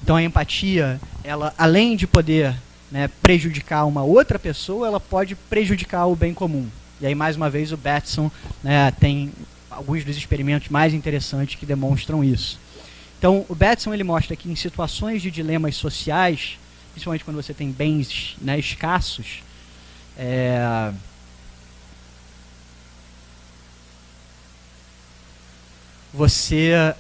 Então a empatia, ela, além de poder, né, prejudicar uma outra pessoa, ela pode prejudicar o bem comum. E aí, mais uma vez, o Batson, né, tem alguns dos experimentos mais interessantes que demonstram isso. Então, o Batson ele mostra que em situações de dilemas sociais, principalmente quando você tem bens, né, escassos, você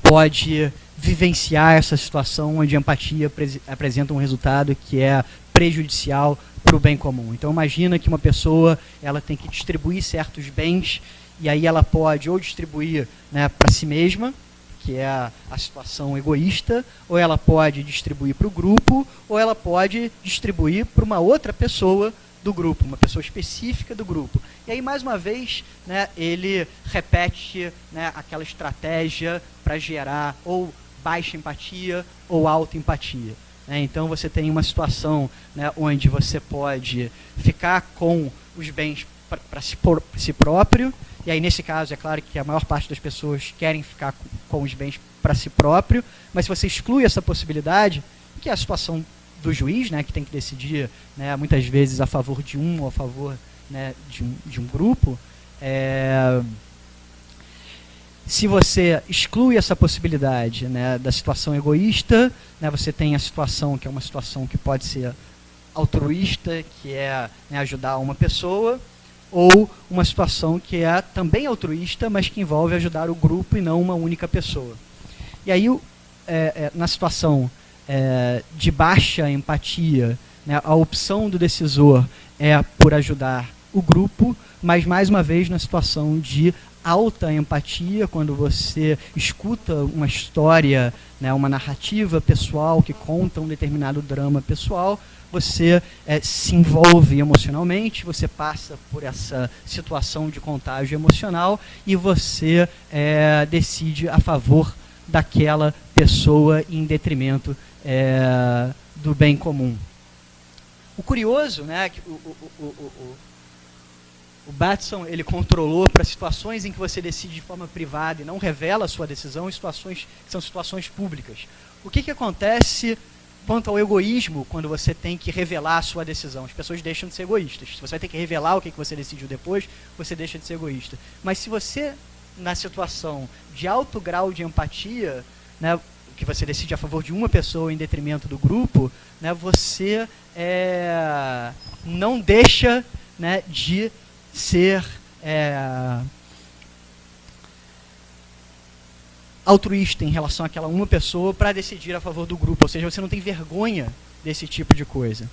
pode vivenciar essa situação onde a empatia apresenta um resultado que é prejudicial para o bem comum. Então imagina que uma pessoa ela tem que distribuir certos bens e aí ela pode ou distribuir, né, para si mesma, que é a situação egoísta, ou ela pode distribuir para o grupo, ou ela pode distribuir para uma outra pessoa do grupo, uma pessoa específica do grupo. E aí, mais uma vez, né, ele repete, né, aquela estratégia para gerar ou baixa empatia ou alta empatia. Né? Então, você tem uma situação, né, onde você pode ficar com os bens para si próprio, e aí, nesse caso, é claro que a maior parte das pessoas querem ficar com os bens para si próprio, mas se você exclui essa possibilidade, que é a situação do juiz, né, que tem que decidir, né, muitas vezes a favor de um ou a favor, né, de um grupo, se você exclui essa possibilidade, né, da situação egoísta, né, você tem a situação que é uma situação que pode ser altruísta, que é, né, ajudar uma pessoa, ou uma situação que é também altruísta, mas que envolve ajudar o grupo e não uma única pessoa. E aí, na situação de baixa empatia, né, a opção do decisor é por ajudar o grupo, mas, mais uma vez, na situação de alta empatia, quando você escuta uma história, né, uma narrativa pessoal que conta um determinado drama pessoal, você se envolve emocionalmente, você passa por essa situação de contágio emocional e você decide a favor daquela pessoa em detrimento do bem comum. O curioso, né, que o Batson ele controlou para situações em que você decide de forma privada e não revela a sua decisão, em situações que são situações públicas. O que acontece quanto ao egoísmo quando você tem que revelar a sua decisão? As pessoas deixam de ser egoístas. Se você vai ter que revelar o que você decidiu depois, você deixa de ser egoísta. Mas se você, na situação de alto grau de empatia, né, que você decide a favor de uma pessoa em detrimento do grupo, né, você não deixa, né, de ser altruísta em relação àquela uma pessoa para decidir a favor do grupo, ou seja, você não tem vergonha desse tipo de coisa.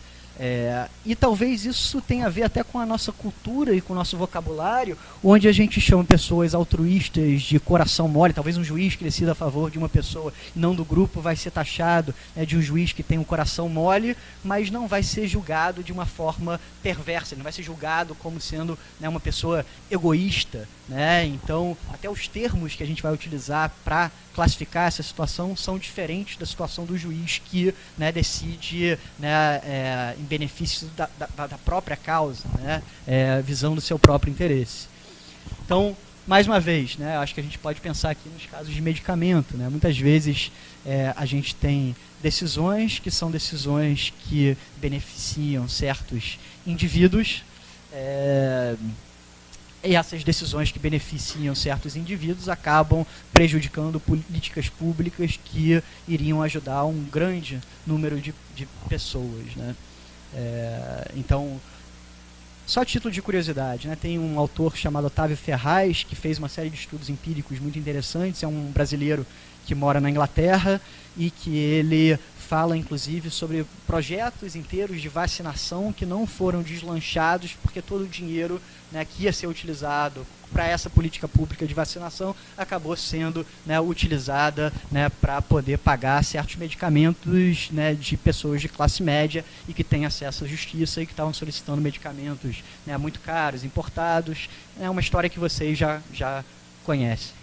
E talvez isso tenha a ver até com a nossa cultura e com o nosso vocabulário, onde a gente chama pessoas altruístas de coração mole. Talvez um juiz que decida a favor de uma pessoa e não do grupo vai ser taxado, né, de um juiz que tem um coração mole, mas não vai ser julgado de uma forma perversa, ele não vai ser julgado como sendo, né, uma pessoa egoísta. Né? Então, até os termos que a gente vai utilizar para classificar essa situação são diferentes da situação do juiz que, né, decide, né, em benefício da própria causa, né, visando o seu próprio interesse. Então, mais uma vez, né, acho que a gente pode pensar aqui nos casos de medicamento. Né? Muitas vezes a gente tem decisões que são decisões que beneficiam certos indivíduos, e essas decisões que beneficiam certos indivíduos acabam prejudicando políticas públicas que iriam ajudar um grande número de pessoas. Né? Então, só a título de curiosidade, né, tem um autor chamado Otávio Ferraz, que fez uma série de estudos empíricos muito interessantes, é um brasileiro que mora na Inglaterra e que ele fala, inclusive, sobre projetos inteiros de vacinação que não foram deslanchados porque todo o dinheiro, né, que ia ser utilizado para essa política pública de vacinação acabou sendo, né, utilizada, né, para poder pagar certos medicamentos, né, de pessoas de classe média e que têm acesso à justiça e que estavam solicitando medicamentos, né, muito caros, importados. É uma história que vocês já conhecem.